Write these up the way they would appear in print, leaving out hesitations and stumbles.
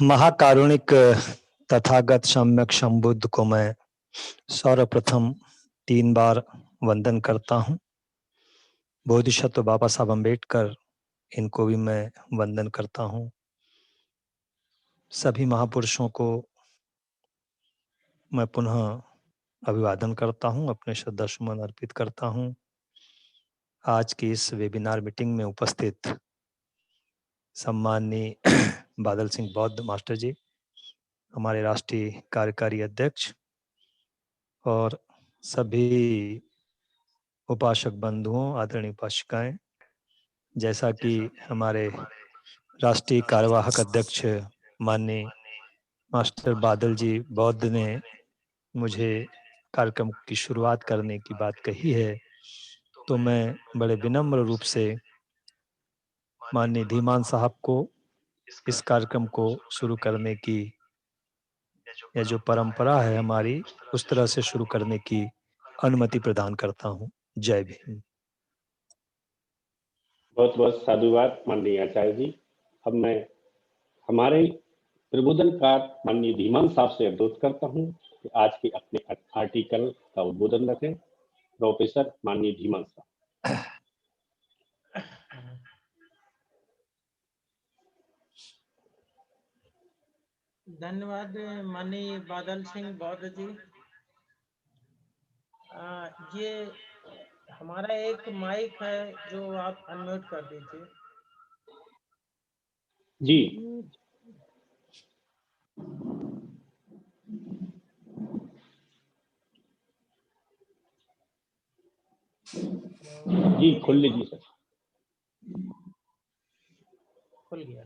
महाकारुणिक तथागत सम्यक संबुद्ध को मैं सर्वप्रथम 3 बार वंदन करता हूँ। बोधिसत्व बाबा साहब अम्बेडकर, इनको भी मैं वंदन करता हूँ। सभी महापुरुषों को मैं पुनः अभिवादन करता हूँ, अपने श्रद्धा सुमन अर्पित करता हूँ। आज की इस वेबिनार मीटिंग में उपस्थित सम्माननीय बादल सिंह बौद्ध मास्टर जी, हमारे राष्ट्रीय कार्यकारी अध्यक्ष, और सभी उपासक बंधुओं, आदरणीय उपासिकाएं, जैसा कि हमारे राष्ट्रीय कार्यवाहक अध्यक्ष माननीय मास्टर बादल जी बौद्ध ने मुझे कार्यक्रम की शुरुआत करने की बात कही है, तो मैं बड़े विनम्र रूप से माननीय धीमान साहब को इस कार्यक्रम को शुरू करने की, यह जो परंपरा है हमारी, उस तरह से शुरू करने की अनुमति प्रदान करता हूँ। जय भीम। बहुत बहुत साधुवाद माननीय आचार्य जी। अब मैं हमारे प्रबोधनकार माननीय धीमान साहब से अनुरोध करता हूं कि आज के अपने आर्टिकल का उद्बोधन रखें। प्रोफेसर माननीय धीमान साहब। धन्यवाद माननीय बादल सिंह बौद्ध जी। ये हमारा एक माइक है जो आप अनम्यूट कर दीजिए। जी जी खोल लीजिए सर। खुल गया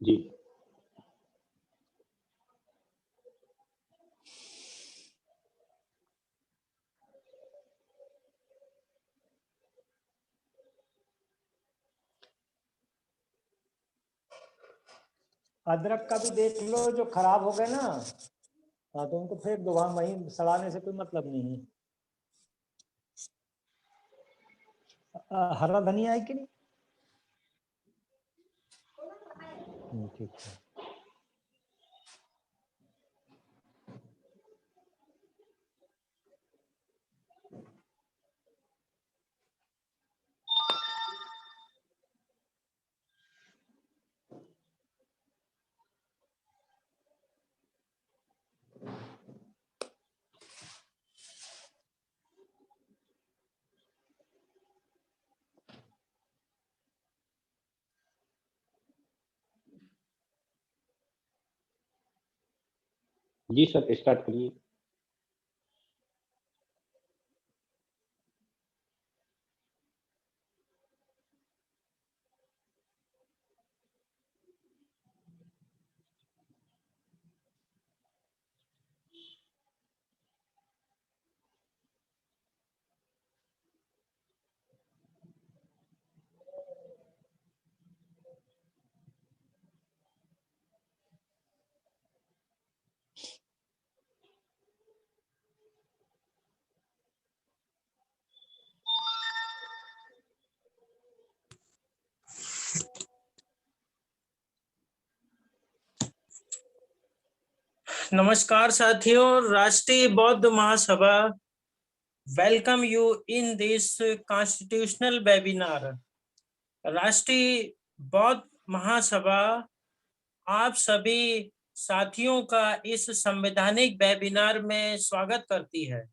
जी। अदरक का भी देख लो, जो खराब हो गए ना, हाँ तो उनको फेंक दो, वहां वहीं सड़ाने से कोई मतलब नहीं है। हरा धनिया है कि नहीं? ठीक है। जी सर, स्टार्ट करिए। नमस्कार साथियों, Rashtriya Bauddha Mahasabha welcome you in this constitutional webinar. Rashtriya Bauddha महासभा आप सभी साथियों का इस संवैधानिक वेबिनार में स्वागत करती है।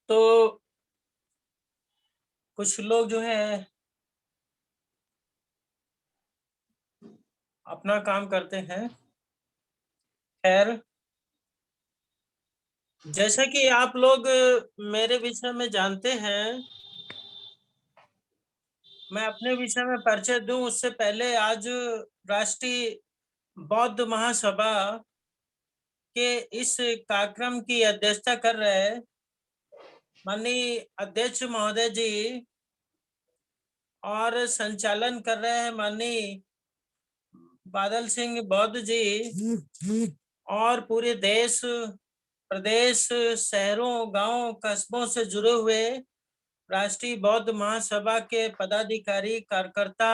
तो कुछ लोग जो है अपना काम करते हैं। खैर, जैसा कि आप लोग मेरे विषय में जानते हैं, मैं अपने विषय में परिचय दूं उससे पहले आज राष्ट्रीय बौद्ध महासभा के इस कार्यक्रम की अध्यक्षता कर रहे माननीय अध्यक्ष महोदय जी और संचालन कर रहे हैं माननीय बादल सिंह बौद्ध जी और पूरे देश प्रदेश शहरों गांवों कस्बों से जुड़े हुए राष्ट्रीय बौद्ध महासभा के पदाधिकारी कार्यकर्ता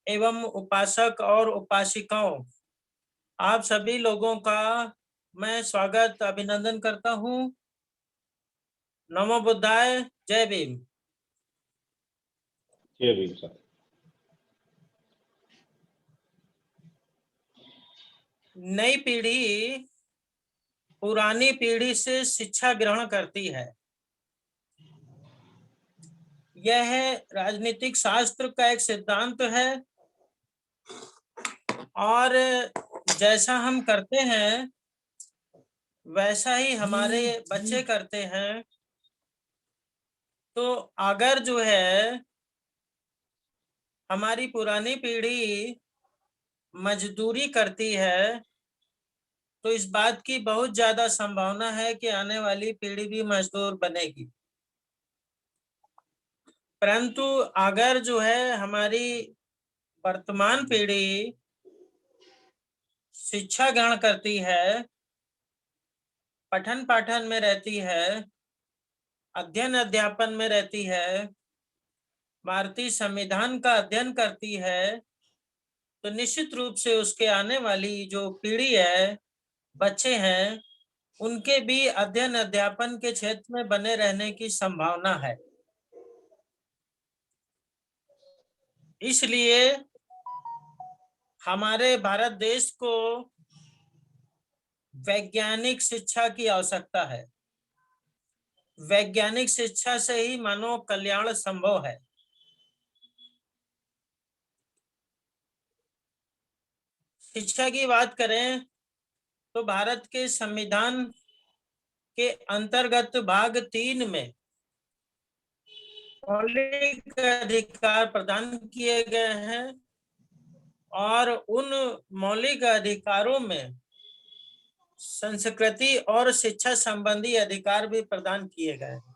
एवं उपासक और उपासिकाओं, आप सभी लोगों का मैं स्वागत अभिनंदन करता हूं। नमो बुद्धाय, जय भीम। जय भीम सर। नई पीढ़ी पुरानी पीढ़ी से शिक्षा ग्रहण करती है। यह राजनीतिक शास्त्र का एक सिद्धांत है और जैसा हम करते हैं वैसा ही हमारे बच्चे करते हैं। तो अगर जो है हमारी पुरानी पीढ़ी मजदूरी करती है तो इस बात की बहुत ज्यादा संभावना है कि आने वाली पीढ़ी भी मजदूर बनेगी। परंतु अगर जो है हमारी वर्तमान पीढ़ी शिक्षा ग्रहण करती है, पठन पाठन में रहती है, अध्ययन अध्यापन में रहती है, भारतीय संविधान का अध्ययन करती है, तो निश्चित रूप से उसके आने वाली जो पीढ़ी है, बच्चे हैं, उनके भी अध्ययन अध्यापन के क्षेत्र में बने रहने की संभावना है। इसलिए हमारे भारत देश को वैज्ञानिक शिक्षा की आवश्यकता है। वैज्ञानिक शिक्षा से ही मानव कल्याण संभव है। शिक्षा की बात करें तो भारत के संविधान के अंतर्गत भाग 3 में मौलिक अधिकार प्रदान किए गए हैं और उन मौलिक अधिकारों में संस्कृति और शिक्षा संबंधी अधिकार भी प्रदान किए गए हैं।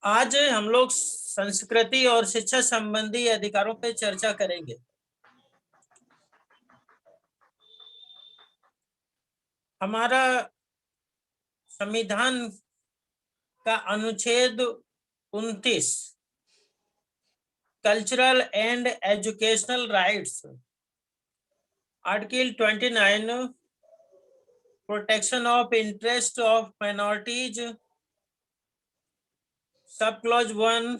आज हम लोग संस्कृति और शिक्षा संबंधी अधिकारों पर चर्चा करेंगे। हमारा संविधान का अनुच्छेद 29 cultural and educational rights, article 29 protection of interest of minorities, sub clause 1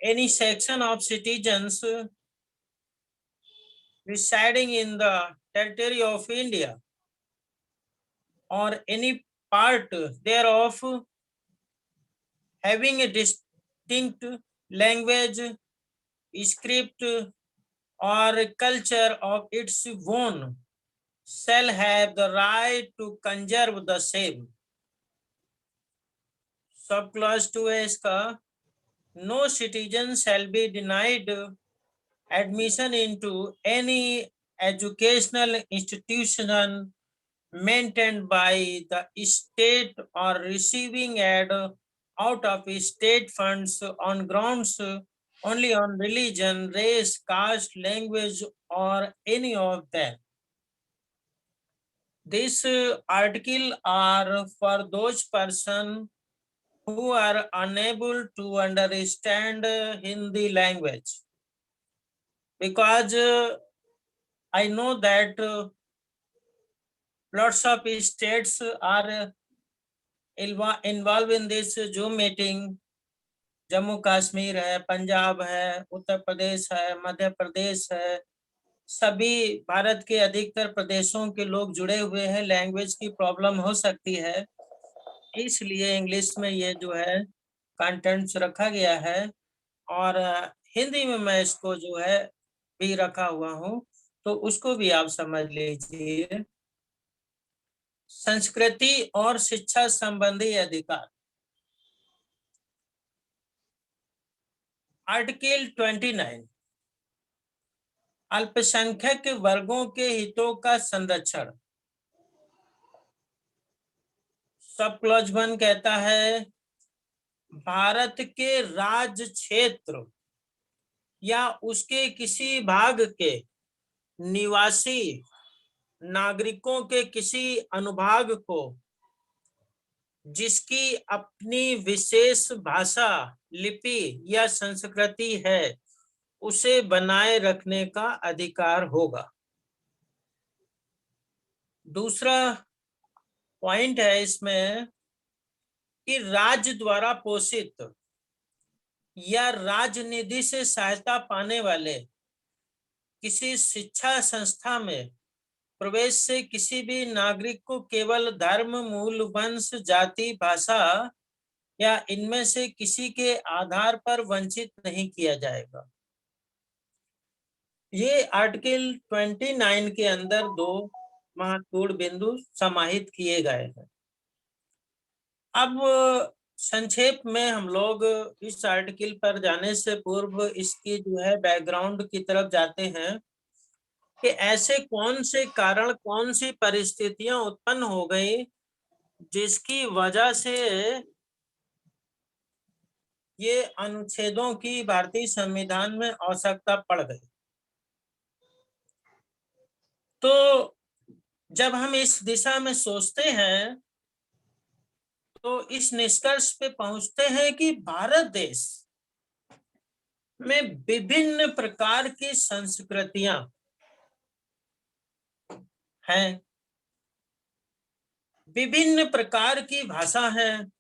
any section of citizens residing in the territory of India or any part thereof having a distinct language, script or culture of its own shall have the right to conserve the same. Sub clause 2 है इसका, no citizen shall be denied admission into any educational institution maintained by the state or receiving aid out of state funds on grounds only on religion, race, caste, language, or any of them. This article are for those persons who are unable to understand Hindi language, because I know that lots of states are involved in this Zoom meeting. Jammu Kashmir है, पंजाब है, उत्तर प्रदेश है, मध्य प्रदेश है, सभी भारत के अधिकतर प्रदेशों के लोग जुड़े हुए हैं। लैंग्वेज की प्रॉब्लम हो सकती है, इसलिए इंग्लिश में ये जो है कंटेंट्स रखा गया है और हिंदी में मैं इसको जो है भी रखा हुआ हूं, तो उसको भी आप समझ लीजिए। संस्कृति और शिक्षा संबंधी अधिकार, आर्टिकल 29 अल्पसंख्यक वर्गों के हितों का संरक्षण। सब क्लॉज 1 कहता है भारत के राज्य क्षेत्र या उसके किसी भाग के निवासी नागरिकों के किसी अनुभाग को जिसकी अपनी विशेष भाषा, लिपि या संस्कृति है, उसे बनाए रखने का अधिकार होगा। दूसरा पॉइंट है इसमें कि राज्य द्वारा पोषित या राजनिधि से सहायता पाने वाले किसी शिक्षा संस्था में प्रवेश से किसी भी नागरिक को केवल धर्म, मूल, वंश, जाति, भाषा या इनमें से किसी के आधार पर वंचित नहीं किया जाएगा। ये आर्टिकल 29 के अंदर 2 महत्वपूर्ण बिंदु समाहित किए गए हैं। अब संक्षेप में हम लोग इस आर्टिकल पर जाने से पूर्व इसकी जो है बैकग्राउंड की तरफ जाते हैं कि ऐसे कौन से कारण, कौन सी परिस्थितियां उत्पन्न हो गई जिसकी वजह से ये अनुच्छेदों की भारतीय संविधान में आवश्यकता पड़ गई। तो जब हम इस दिशा में सोचते हैं तो इस निष्कर्ष पे पहुंचते हैं कि भारत देश में विभिन्न प्रकार की संस्कृतियां हैं, विभिन्न प्रकार की भाषा है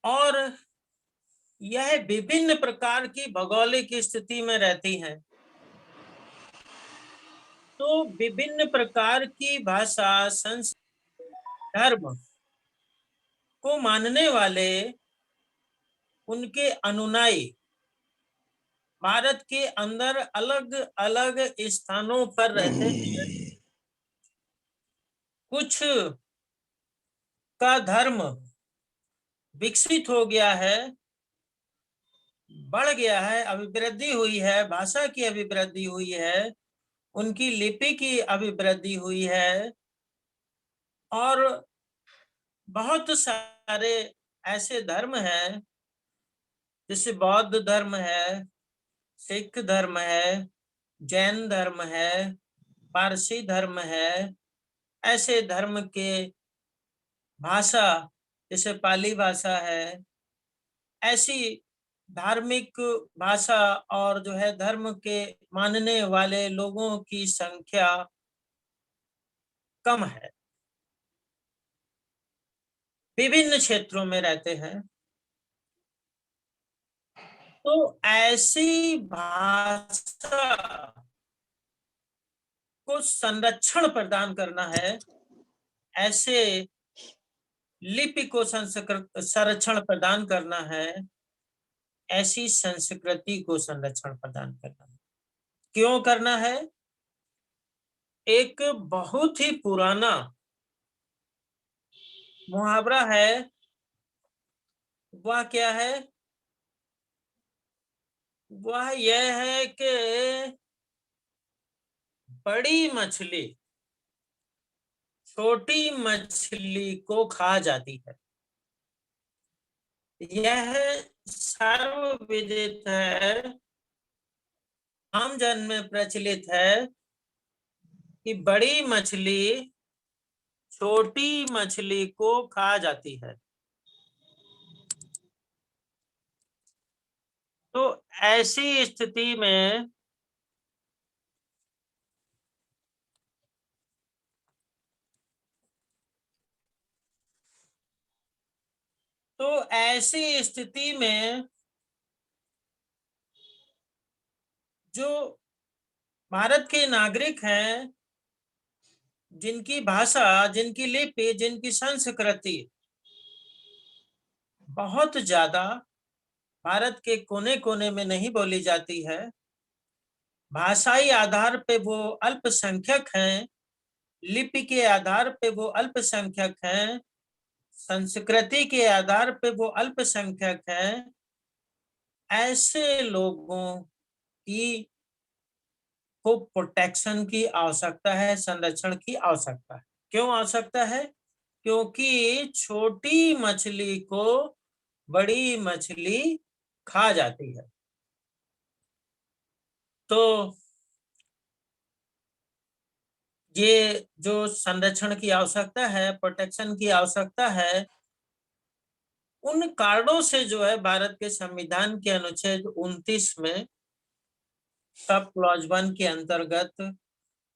और यह विभिन्न प्रकार की भौगोलिक स्थिति में रहती हैं। तो विभिन्न प्रकार की भाषा, संस्कृति, धर्म को मानने वाले उनके अनुयायी भारत के अंदर अलग अलग स्थानों पर रहते हैं। कुछ का धर्म विकसित हो गया है, बढ़ गया है, अभिवृद्धि हुई है, भाषा की अभिवृद्धि हुई है, उनकी लिपि की अभिवृद्धि हुई है और बहुत सारे ऐसे धर्म हैं जैसे बौद्ध धर्म है, सिख धर्म है, जैन धर्म है, पारसी धर्म है। ऐसे धर्म के भाषा जैसे पाली भाषा है, ऐसी धार्मिक भाषा और जो है धर्म के मानने वाले लोगों की संख्या कम है, विभिन्न क्षेत्रों में रहते हैं। तो ऐसी भाषा को संरक्षण प्रदान करना है, ऐसे लिपि को संरक्षण प्रदान करना है, ऐसी संस्कृति को संरक्षण प्रदान करना है। क्यों करना है? एक बहुत ही पुराना मुहावरा है, वह क्या है? वह यह है कि बड़ी मछली छोटी मछली को खा जाती है। यह सर्वविदित है, आम जन में प्रचलित है कि बड़ी मछली छोटी मछली को खा जाती है। तो ऐसी स्थिति में जो भारत के नागरिक हैं, जिनकी भाषा, जिनकी लिपि, जिनकी संस्कृति बहुत ज्यादा भारत के कोने कोने में नहीं बोली जाती है, भाषाई आधार पे वो अल्पसंख्यक हैं, लिपि के आधार पे वो अल्पसंख्यक हैं, संस्कृति के आधार पे वो अल्पसंख्यक हैं, ऐसे लोगों की को प्रोटेक्शन की आवश्यकता है, संरक्षण की आवश्यकता है। क्यों आवश्यकता है? क्योंकि छोटी मछली को बड़ी मछली खा जाती है। तो ये जो संरक्षण की आवश्यकता है, प्रोटेक्शन की आवश्यकता है, उन कारणों से जो है भारत के संविधान के अनुच्छेद 29 में सब क्लॉज 1 के अंतर्गत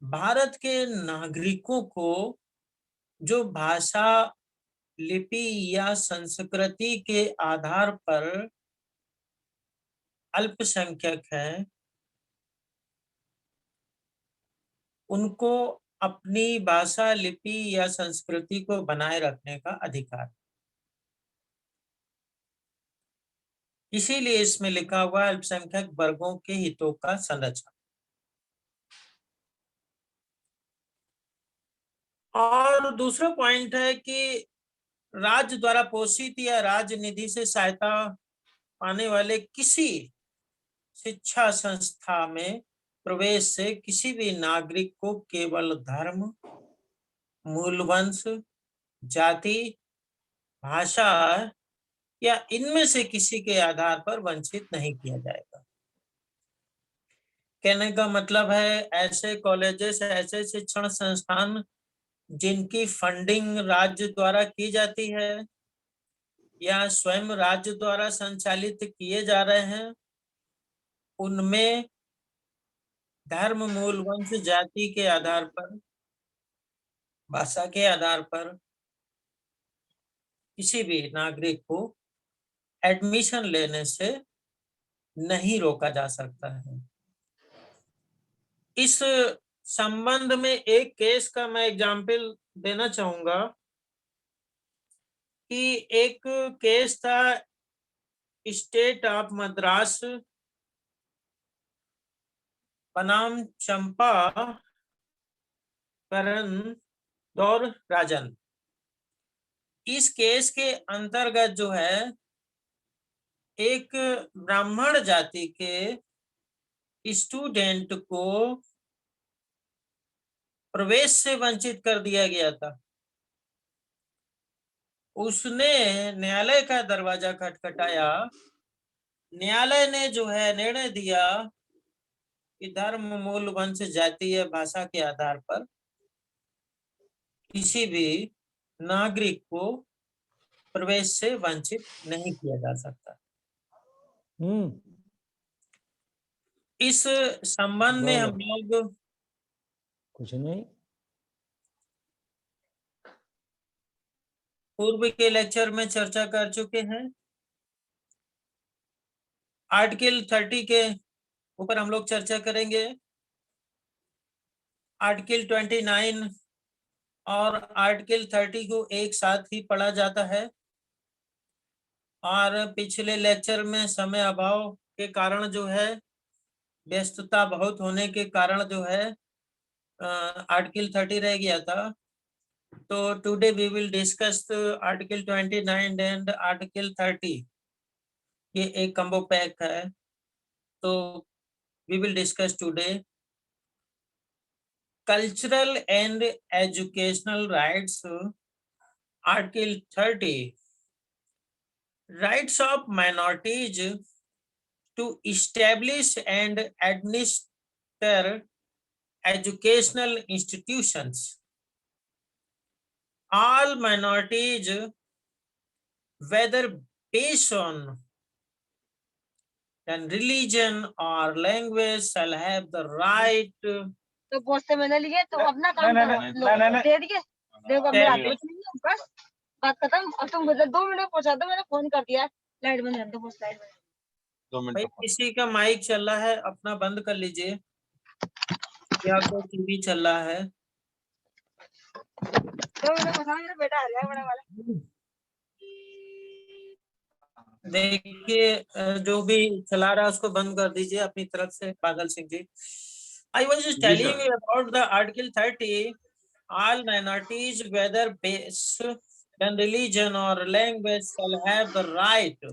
भारत के नागरिकों को जो भाषा, लिपि या संस्कृति के आधार पर अल्पसंख्यक है, उनको अपनी भाषा, लिपि या संस्कृति को बनाए रखने का अधिकार। इसीलिए इसमें लिखा हुआ अल्पसंख्यक वर्गों के हितों का संरक्षण। और दूसरा पॉइंट है कि राज्य द्वारा पोषित या राज्य निधि से सहायता पाने वाले किसी शिक्षा संस्था में प्रवेश से किसी भी नागरिक को केवल धर्म, मूल वंश, जाति, भाषा या इनमें से किसी के आधार पर वंचित नहीं किया जाएगा। कहने का मतलब है ऐसे कॉलेजेस, ऐसे शिक्षण संस्थान जिनकी फंडिंग राज्य द्वारा की जाती है या स्वयं राज्य द्वारा संचालित किए जा रहे हैं, उनमें धर्म, मूल वंश, जाति के आधार पर, भाषा के आधार पर किसी भी नागरिक को एडमिशन लेने से नहीं रोका जा सकता है। इस संबंध में एक केस का मैं एग्जाम्पल देना चाहूंगा कि एक केस था स्टेट ऑफ मद्रास बनाम चंपा करण दौर राजन। इस केस के अंतर्गत जो है एक ब्राह्मण जाति के स्टूडेंट को प्रवेश से वंचित कर दिया गया था। उसने न्यायालय का दरवाजा खटखटाया। न्यायालय ने जो है निर्णय दिया कि धर्म, मूल वंश, जाति या भाषा के आधार पर किसी भी नागरिक को प्रवेश से वंचित नहीं किया जा सकता। इस संबंध में हम लोग कुछ नहीं, पूर्व के लेक्चर में चर्चा कर चुके हैं। आर्टिकल 30 के ऊपर हम लोग चर्चा करेंगे। आर्टिकल 29 और आर्टिकल 30 को एक साथ ही पढ़ा जाता है और पिछले लेक्चर में समय अभाव के कारण जो है, व्यस्तता बहुत होने के कारण जो है आर्टिकल 30 रह गया था। तो today we will discuss article 29 and article 30। ये एक कम्बो पैक है। तो we will discuss today cultural and educational rights, article 30, rights of minorities to establish and administer educational institutions. All minorities, whether based on religion or language, shall have the right तो बहुत से मैंने लिए तो अपना काम दे दिए। देखो मेरा कुछ नहीं है, बस बात खत्म। अब तुम 2 मिनट पहुंचा दो, मैंने फोन कर दिया। लाइट बंद कर दो, बस लाइट बंद। 2 मिनट भाई किसी का माइक चल रहा है अपना बंद कर लीजिए, या कोई टीवी चल रहा है। 2 मिनट पहुंचा, मेरा बेटा आ गया बड़ा वाला। देखिए जो भी चला रहा है उसको बंद कर दीजिए अपनी तरफ से, बादल Singh ji. I was just telling you about the Article 30. All minorities, whether based on religion or language, shall have the right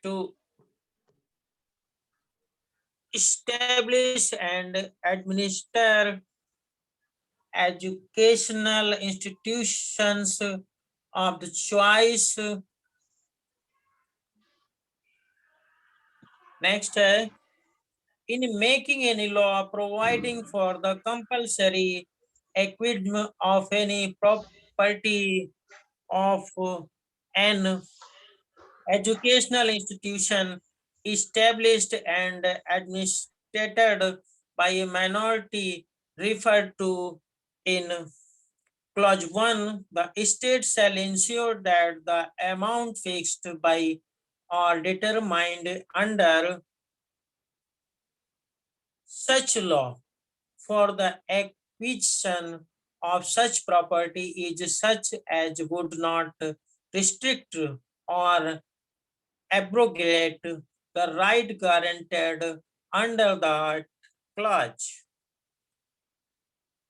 to establish and administer educational institutions of the choice next है, in making any law providing for the compulsory acquisition of any property of an educational institution established and administered by a minority referred to in Clause 1, the state shall ensure that the amount fixed by or determined under such law for the acquisition of such property is such as would not restrict or abrogate the right guaranteed under that clause.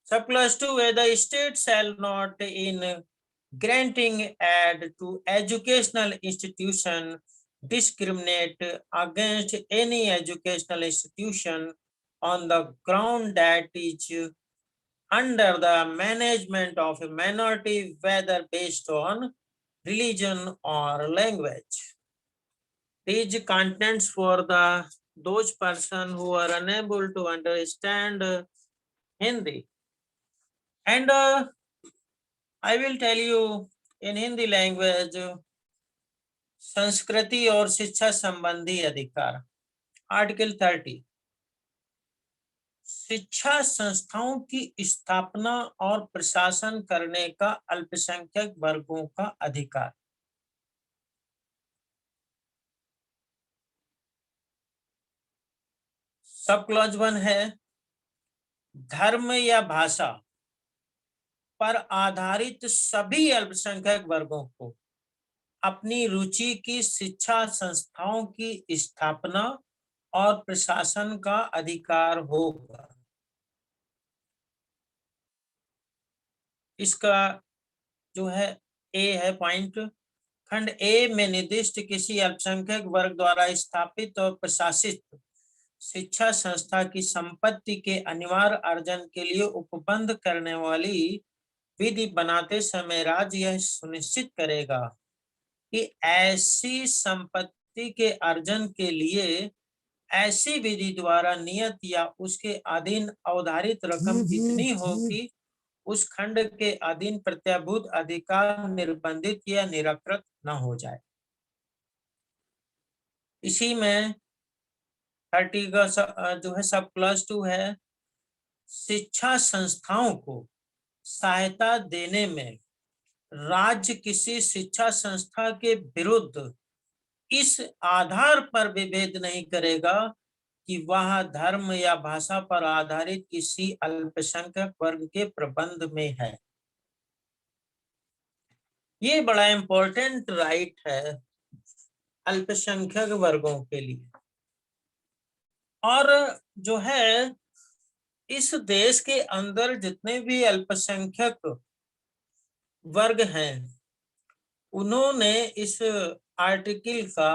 Subclause 2, where the state shall not in granting aid to educational institution discriminate against any educational institution on the ground that is under the management of a minority, whether based on religion or language. These contents for those person who are unable to understand Hindi. And I will tell you in Hindi language, संस्कृति और शिक्षा संबंधी अधिकार, article 30, शिक्षा संस्थाओं की स्थापना और प्रशासन करने का अल्पसंख्यक वर्गों का अधिकार। सब क्लॉज 1 है, धर्म या भाषा पर आधारित सभी अल्पसंख्यक वर्गों को अपनी रुचि की शिक्षा संस्थाओं की स्थापना और प्रशासन का अधिकार होगा। इसका जो है ए है पॉइंट, खंड ए में निर्दिष्ट किसी अल्पसंख्यक वर्ग द्वारा स्थापित और प्रशासित शिक्षा संस्था की संपत्ति के अनिवार्य अर्जन के लिए उपबंध करने वाली विधि बनाते समय राज्य यह सुनिश्चित करेगा कि ऐसी संपत्ति के अर्जन के लिए ऐसी विधि द्वारा नियत या उसके अधीन अवधारित रकम इतनी हो कि उस खंड के अधीन प्रत्याभूत अधिकार निर्बंधित या निरकृत न हो जाए। इसी में 30 का जो है सब क्लॉज 2 है, शिक्षा संस्थाओं को सहायता देने में राज्य किसी शिक्षा संस्था के विरुद्ध इस आधार पर विभेद नहीं करेगा कि वह धर्म या भाषा पर आधारित किसी अल्पसंख्यक वर्ग के प्रबंध में है। ये बड़ा इंपॉर्टेंट राइट है अल्पसंख्यक वर्गों के लिए। और जो है इस देश के अंदर जितने भी अल्पसंख्यक वर्ग हैं उन्होंने इस आर्टिकल का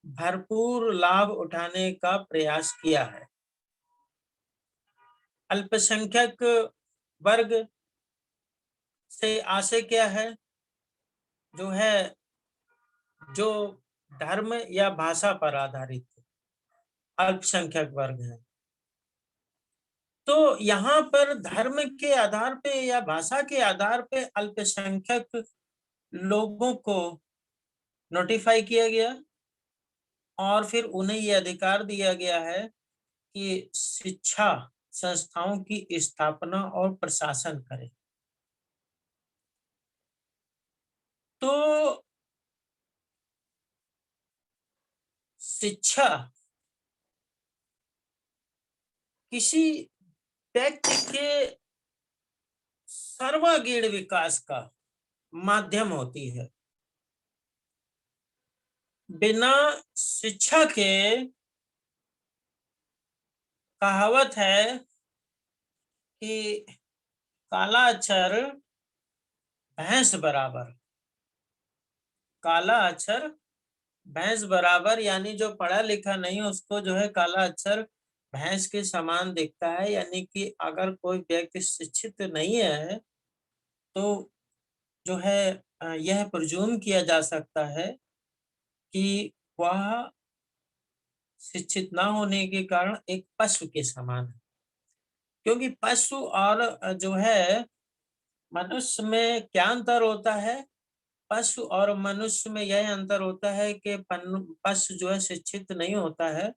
भरपूर लाभ उठाने का प्रयास किया है। अल्पसंख्यक वर्ग से आशय क्या है? जो है जो धर्म या भाषा पर आधारित अल्पसंख्यक वर्ग है। तो यहाँ पर धर्म के आधार पे या भाषा के आधार पे अल्पसंख्यक लोगों को नोटिफाई किया गया और फिर उन्हें ये अधिकार दिया गया है कि शिक्षा संस्थाओं की स्थापना और प्रशासन करें। तो शिक्षा किसी व्यक्ति के सर्वांगीण विकास का माध्यम होती है। बिना शिक्षा के कहावत है कि काला अक्षर भैंस बराबर, काला अक्षर भैंस बराबर, यानी जो पढ़ा लिखा नहीं उसको जो है काला अक्षर भैंस के समान दिखता है। यानी कि अगर कोई व्यक्ति शिक्षित नहीं है तो जो है यह प्रिज्यूम किया जा सकता है कि वह शिक्षित ना होने के कारण एक पशु के समान है, क्योंकि पशु और जो है मनुष्य में क्या अंतर होता है? पशु और मनुष्य में यह अंतर होता है कि पशु जो है शिक्षित नहीं होता है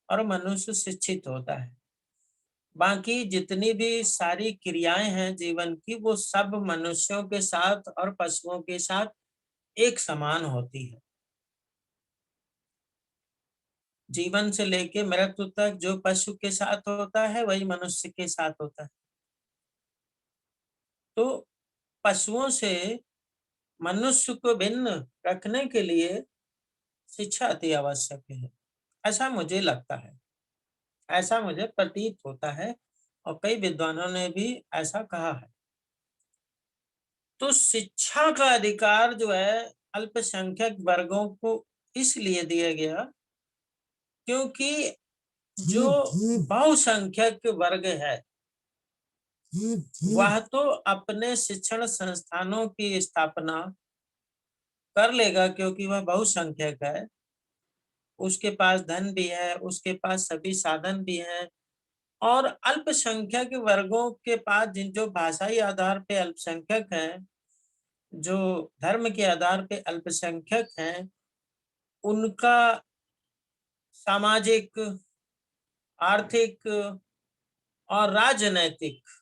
और मनुष्य शिक्षित होता है। बाकी जितनी भी सारी क्रियाएं हैं जीवन की, वो सब मनुष्यों के साथ और पशुओं के साथ एक समान होती है। जीवन से लेके मृत्यु तक जो पशु के साथ होता है वही मनुष्य के साथ होता है। तो पशुओं से मनुष्य को भिन्न रखने के लिए शिक्षा अति आवश्यक है, ऐसा मुझे लगता है, ऐसा मुझे प्रतीत होता है और कई विद्वानों ने भी ऐसा कहा है। तो शिक्षा का अधिकार जो है अल्पसंख्यक वर्गों को इसलिए दिया गया क्योंकि जो बहुसंख्यक वर्ग है वह तो अपने शिक्षण संस्थानों की स्थापना कर लेगा, क्योंकि वह बहुसंख्यक है, उसके पास धन भी है, उसके पास सभी साधन भी हैं। और अल्पसंख्यक वर्गों के पास जिन जो भाषाई आधार पे अल्पसंख्यक हैं, जो धर्म के आधार पे अल्पसंख्यक हैं, उनका सामाजिक, आर्थिक और राजनैतिक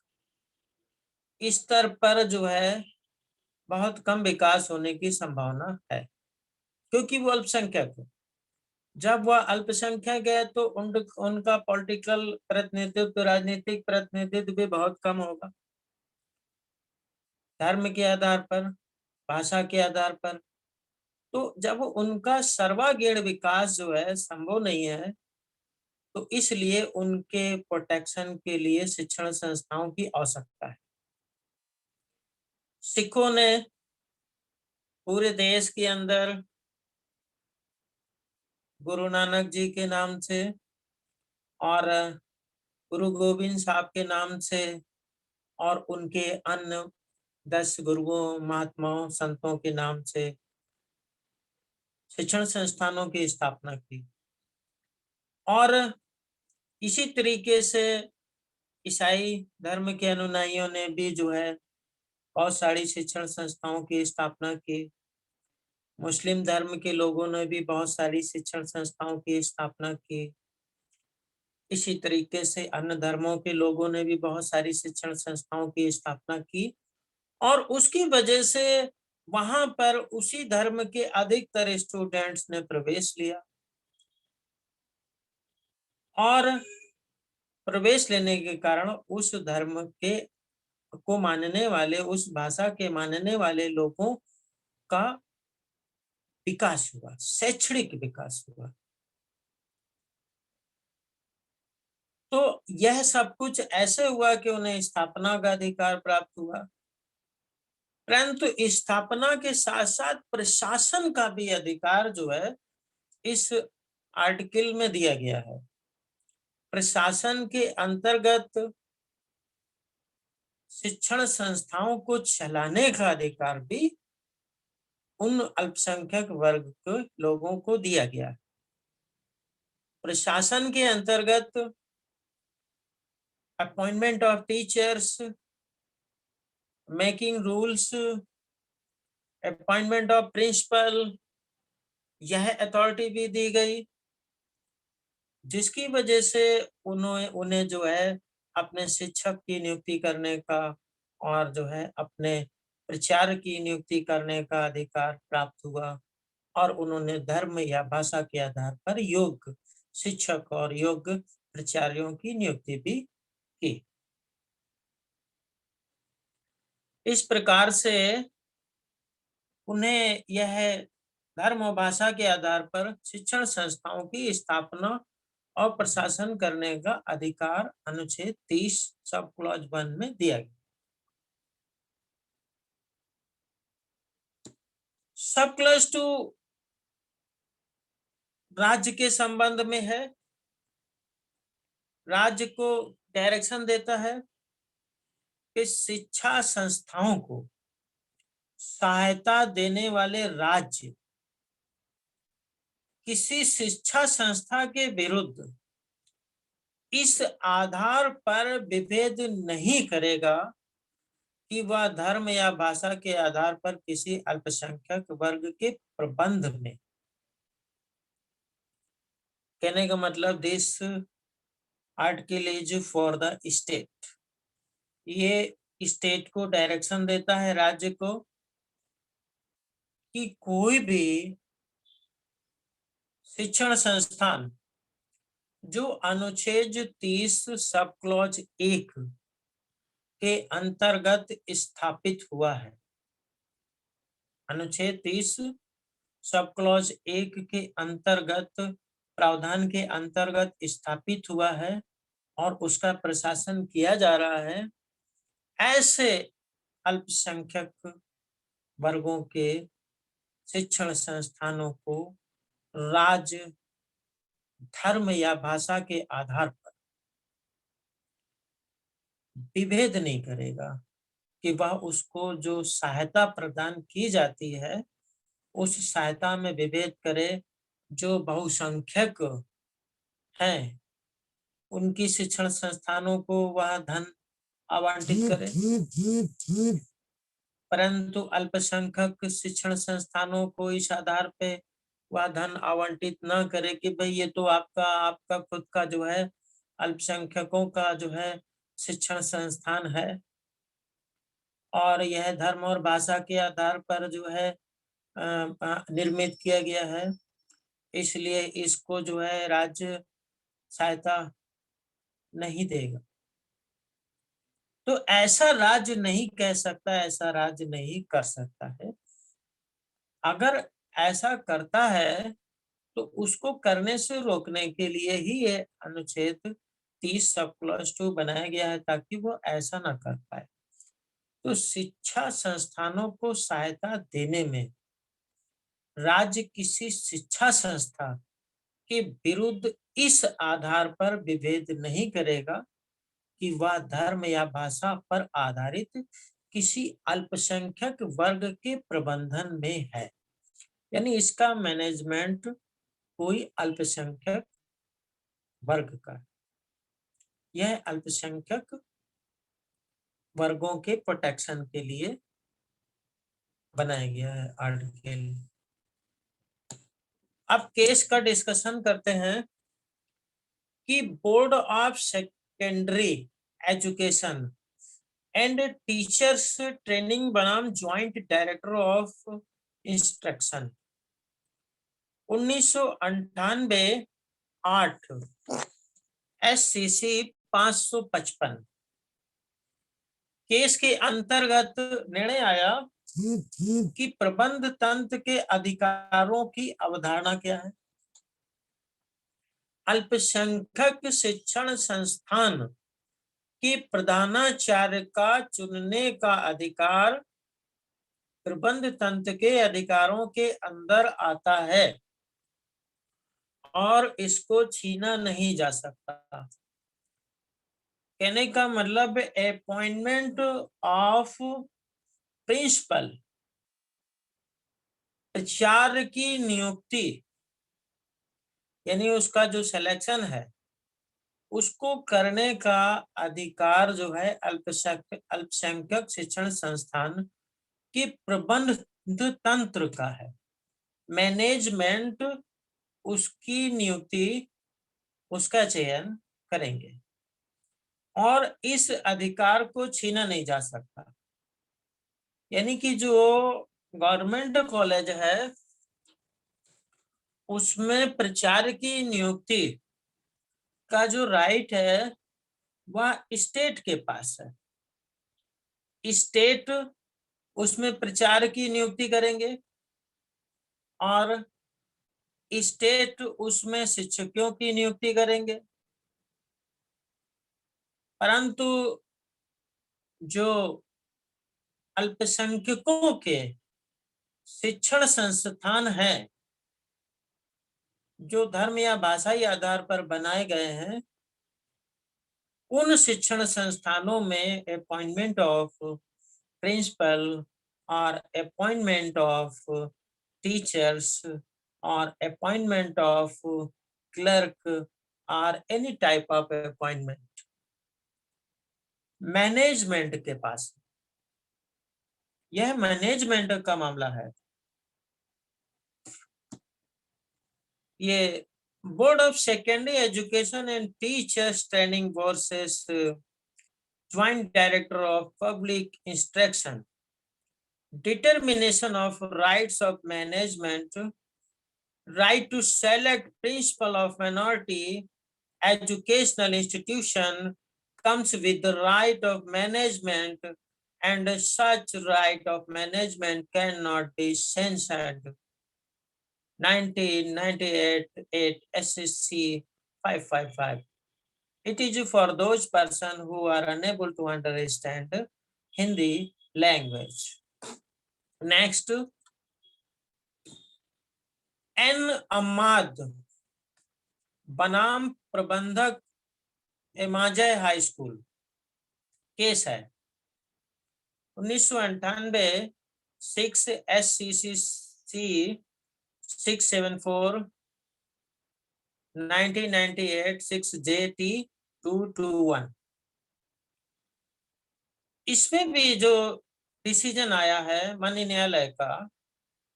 स्तर पर जो है बहुत कम विकास होने की संभावना है, क्योंकि वो अल्पसंख्यक है। जब वह अल्पसंख्यक है तो उनका पॉलिटिकल प्रतिनिधित्व, राजनीतिक प्रतिनिधित्व भी बहुत कम होगा, धर्म के आधार पर, भाषा के आधार पर। तो जब उनका सर्वांगीण विकास जो है संभव नहीं है, तो इसलिए उनके प्रोटेक्शन के लिए शिक्षण संस्थाओं की आवश्यकता है। सिखों ने पूरे देश के अंदर गुरु नानक जी के नाम से और गुरु गोविंद साहब के नाम से और उनके अन्य 10 गुरुओं, महात्माओं, संतों के नाम से शिक्षण संस्थानों की स्थापना की। और इसी तरीके से ईसाई धर्म के अनुयायियों ने भी जो है बहुत सारी शिक्षण संस्थाओं की स्थापना की। मुस्लिम धर्म के लोगों ने भी बहुत सारी शिक्षण संस्थाओं की स्थापना की। इसी तरीके से अन्य धर्मों के लोगों ने भी बहुत सारी शिक्षण संस्थाओं की स्थापना की और उसकी वजह से वहां पर उसी धर्म के अधिकतर स्टूडेंट्स ने प्रवेश लिया और प्रवेश लेने के कारण उस धर्म के को मानने वाले, उस भाषा के मानने वाले लोगों का विकास हुआ, शैक्षणिक विकास हुआ। तो यह सब कुछ ऐसे हुआ कि उन्हें स्थापना का अधिकार प्राप्त हुआ, परंतु स्थापना के साथ साथ प्रशासन का भी अधिकार जो है इस आर्टिकल में दिया गया है। प्रशासन के अंतर्गत शिक्षण संस्थाओं को चलाने का अधिकार भी उन अल्पसंख्यक वर्ग के लोगों को दिया गया। प्रशासन के अंतर्गत appointment of teachers, making rules, appointment of principal, यह अथॉरिटी भी दी गई, जिसकी वजह से उन्हें जो है अपने शिक्षक की नियुक्ति करने का और जो है अपने प्रचार की नियुक्ति करने का अधिकार प्राप्त हुआ और उन्होंने धर्म या भाषा के आधार पर योग्य शिक्षक और योग्य प्राचार्यों की नियुक्ति भी की। इस प्रकार से उन्हें यह धर्म और भाषा के आधार पर शिक्षण संस्थाओं की स्थापना और प्रशासन करने का अधिकार अनुच्छेद 30 सब क्लॉज 1 में दिया गया। सब क्लॉज 2 राज्य के संबंध में है, राज्य को डायरेक्शन देता है कि शिक्षा संस्थाओं को सहायता देने वाले राज्य किसी शिक्षा संस्था के विरुद्ध इस आधार पर विभेद नहीं करेगा कि वह धर्म या भाषा के आधार पर किसी अल्पसंख्यक वर्ग के प्रबंध में, कहने का मतलब this article is for the state, ये स्टेट को डायरेक्शन देता है, राज्य को, कि कोई भी शिक्षण संस्थान जो अनुच्छेद 30 सब क्लॉज 1 के अंतर्गत स्थापित हुआ है, अनुच्छेद 30 सब क्लॉज 1 के अंतर्गत, प्रावधान के अंतर्गत स्थापित हुआ है और उसका प्रशासन किया जा रहा है, ऐसे अल्पसंख्यक वर्गों के शिक्षण संस्थानों को राज्य धर्म या भाषा के आधार पर विभेद नहीं करेगा कि वह उसको जो सहायता प्रदान की जाती है उस सहायता में विभेद करे, जो बहुसंख्यक हैं उनकी शिक्षण संस्थानों को वह धन आवंटित करे, परंतु अल्पसंख्यक शिक्षण संस्थानों को इस आधार पे वह धन आवंटित न करे कि भाई ये तो आपका खुद का जो है अल्पसंख्यकों का जो है शिक्षण संस्थान है और यह धर्म और भाषा के आधार पर जो है निर्मित किया गया है, इसलिए इसको जो है राज्य सहायता नहीं देगा। तो ऐसा राज्य नहीं कह सकता, ऐसा राज्य नहीं कर सकता है। अगर ऐसा करता है तो उसको करने से रोकने के लिए ही ये अनुच्छेद 30 सब क्लॉज 2 बनाया गया है, ताकि वो ऐसा ना कर पाए। तो शिक्षा संस्थानों को सहायता देने में राज्य किसी शिक्षा संस्था के विरुद्ध इस आधार पर विभेद नहीं करेगा कि वह धर्म या भाषा पर आधारित किसी अल्पसंख्यक वर्ग के प्रबंधन में है, यानी इसका मैनेजमेंट कोई अल्पसंख्यक वर्ग का, यह अल्पसंख्यक वर्गों के प्रोटेक्शन के लिए बनाया गया है आर्टिकल। अब केस का डिस्कशन करते हैं कि board of secondary education and teachers training बनाम joint director of instruction 1998 8 SCC 555 case के अंतर्गत निर्णय आया कि प्रबंध तंत्र के अधिकारों की अवधारणा क्या है। अल्पसंख्यक शिक्षण संस्थान के प्रधानाचार्य का चुनने का अधिकार प्रबंध तंत्र के अधिकारों के अंदर आता है और इसको छीना नहीं जा सकता। कहने का मतलब अपॉइंटमेंट ऑफ प्रिंसिपल, प्राचार्य की नियुक्ति, यानी उसका जो सिलेक्शन है उसको करने का अधिकार जो है अल्पसंख्यक शिक्षण संस्थान के प्रबंध तंत्र का है। मैनेजमेंट उसकी नियुक्ति, उसका चयन करेंगे और इस अधिकार को छीना नहीं जा सकता। यानी कि जो गवर्नमेंट कॉलेज है उसमें प्राचार्य की नियुक्ति का जो राइट है वह स्टेट के पास है। स्टेट उसमें प्राचार्य की नियुक्ति करेंगे और स्टेट उसमें शिक्षकों की नियुक्ति करेंगे, परंतु जो अल्पसंख्यकों के शिक्षण संस्थान हैं जो धर्म या भाषाई आधार पर बनाए गए हैं, उन शिक्षण संस्थानों में अपॉइंटमेंट ऑफ प्रिंसिपल और appointment of teachers or appointment of clerk or any type of appointment. Management के पास, यह मैनेजमेंट का मामला है। ये board of secondary education and teachers training versus joint director of public instruction, determination of rights of management, right to select principal of minority educational institution comes with the right of management, and such right of management cannot be censored. 1998 SSC 555. It is for those persons who are unable to understand Hindi language. Next, N Ammad बनाम प्रबंधक एमाजय high school case है 1998 6 SCCC 674 1998 6 JT 221। इसमें भी जो decision आया है माननीय न्यायालय का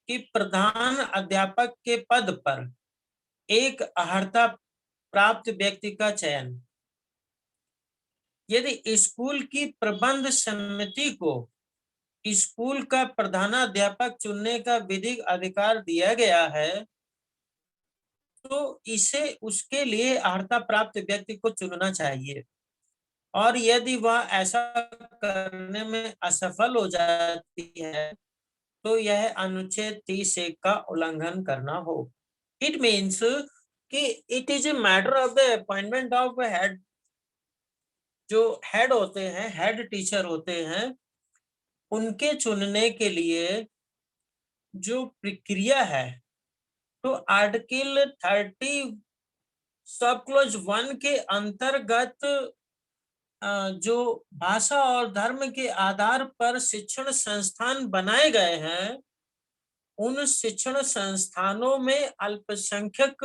कि प्रधान अध्यापक के पद पर एक अर्हता प्राप्त व्यक्ति का चयन यदि स्कूल की प्रबंध समिति को स्कूल का प्रधानाध्यापक चुनने का विधिक अधिकार दिया गया है तो इसे उसके लिए अर्हता प्राप्त व्यक्ति को चुनना चाहिए, और यदि वह ऐसा करने में असफल हो जाती है तो यह अनुच्छेद 30(1) का उल्लंघन करना हो। इट मीन्स कि it is a matter of the appointment of head. जो हेड होते हैं, हेड टीचर होते हैं, उनके चुनने के लिए जो प्रक्रिया है तो आर्टिकल 30 सब क्लॉज 1 के अंतर्गत जो भाषा और धर्म के आधार पर शिक्षण संस्थान बनाए गए हैं उन शिक्षण संस्थानों में अल्पसंख्यक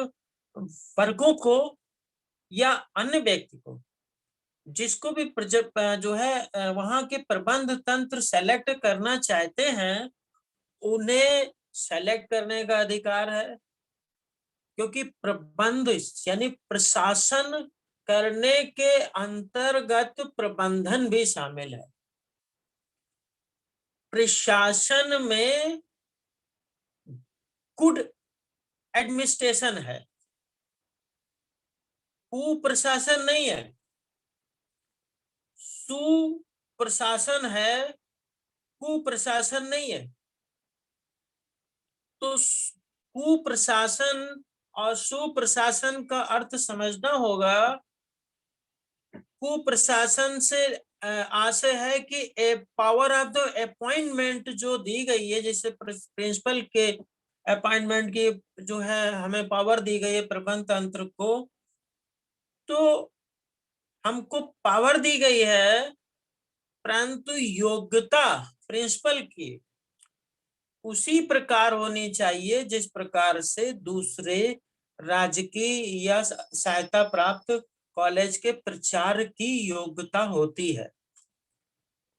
वर्गों को या अन्य व्यक्ति को जिसको भी जो है वहां के प्रबंध तंत्र सेलेक्ट करना चाहते हैं उन्हें सेलेक्ट करने का अधिकार है, क्योंकि प्रबंध यानी प्रशासन करने के अंतर्गत प्रबंधन भी शामिल है। प्रशासन में गुड एडमिनिस्ट्रेशन है, कुप्रशासन नहीं है। सुप्रशासन है, कुप्रशासन नहीं है। तो कुप्रशासन और सुप्रशासन का अर्थ समझना होगा। कुप्रशासन से आशय है कि ए पावर ऑफ द अपॉइंटमेंट जो दी गई है, जैसे प्रिंसिपल के अपॉइंटमेंट की जो है हमें पावर दी गई है प्रबंध तंत्र को, तो हमको पावर दी गई है, परंतु योग्यता प्रिंसिपल की उसी प्रकार होनी चाहिए जिस प्रकार से दूसरे राजकीय या सहायता प्राप्त कॉलेज के प्रचार की योग्यता होती है।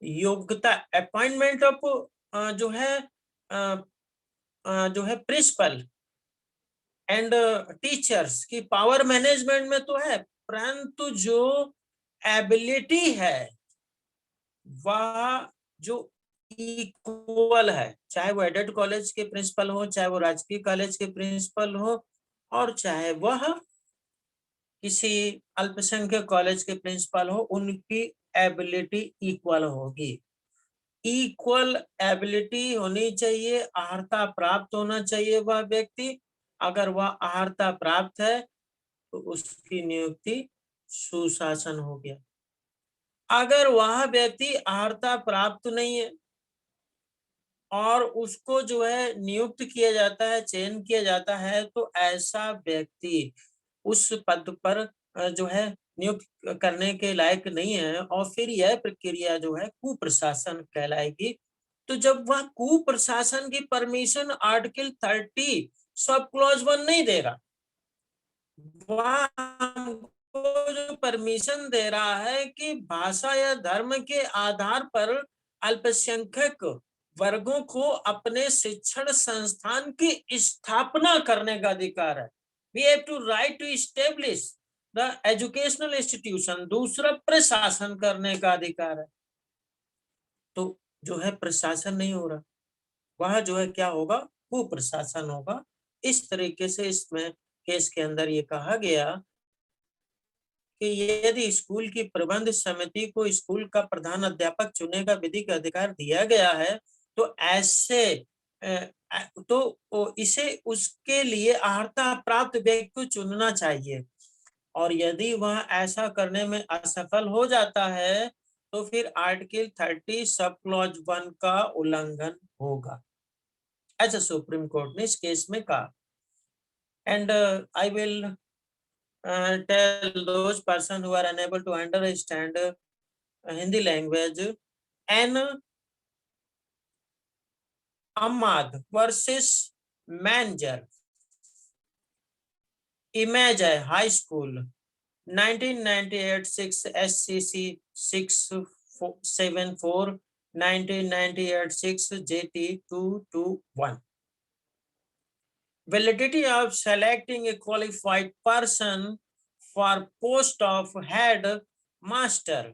योग्यता अपॉइंटमेंट ऑफ जो है प्रिंसिपल एंड टीचर्स की पावर मैनेजमेंट में तो है, परंतु जो एबिलिटी है वह जो इक्वल है, चाहे वो एडेड कॉलेज के प्रिंसिपल हो, चाहे वो राजकीय कॉलेज के प्रिंसिपल हो, और चाहे वह किसी अल्पसंख्यक कॉलेज के प्रिंसिपल हो, उनकी एबिलिटी इक्वल होगी। इक्वल एबिलिटी होनी चाहिए, अर्हता प्राप्त होना चाहिए वह व्यक्ति। अगर वह अर्हता प्राप्त है तो उसकी नियुक्ति सुशासन हो गया। अगर वह व्यक्ति अर्हता प्राप्त नहीं है और उसको जो है नियुक्त किया जाता है, चयन किया जाता है, तो ऐसा व्यक्ति उस पद पर जो है नियुक्त करने के लायक नहीं है, और फिर यह प्रक्रिया जो है कुप्रशासन कहलाएगी। तो जब वह कुप्रशासन की परमिशन आर्टिकल 30 सब क्लॉज 1 नहीं दे रहा, वह हमको जो परमिशन दे रहा है कि भाषा या धर्म के आधार पर अल्पसंख्यक वर्गों को अपने शिक्षण संस्थान की स्थापना करने का अधिकार है। We have to right to establish the educational institution। दूसरा प्रशासन करने का अधिकार है। तो जो है प्रशासन नहीं हो रहा, वह जो है क्या होगा, वो प्रशासन होगा। इस तरीके से इसमें केस के अंदर ये कहा गया कि यदि स्कूल की प्रबंध समिति को स्कूल का प्रधान अध्यापक चुनने का विधिक अधिकार दिया गया है, तो ऐसे तो इसे उसके लिए अर्हता प्राप्त व्यक्ति को चुनना चाहिए, और यदि वह ऐसा करने में असफल हो जाता है तो फिर आर्टिकल 30 सब क्लॉज 1 का उल्लंघन होगा, ऐसा सुप्रीम कोर्ट ने इस केस में कहा। And I will tell those person who are unable to understand Hindi language, N. Ahmad versus Manger, Image High School, 1998 6 SCC 674, 1998 6 JT 221. Validity of selecting a qualified person for post of head master.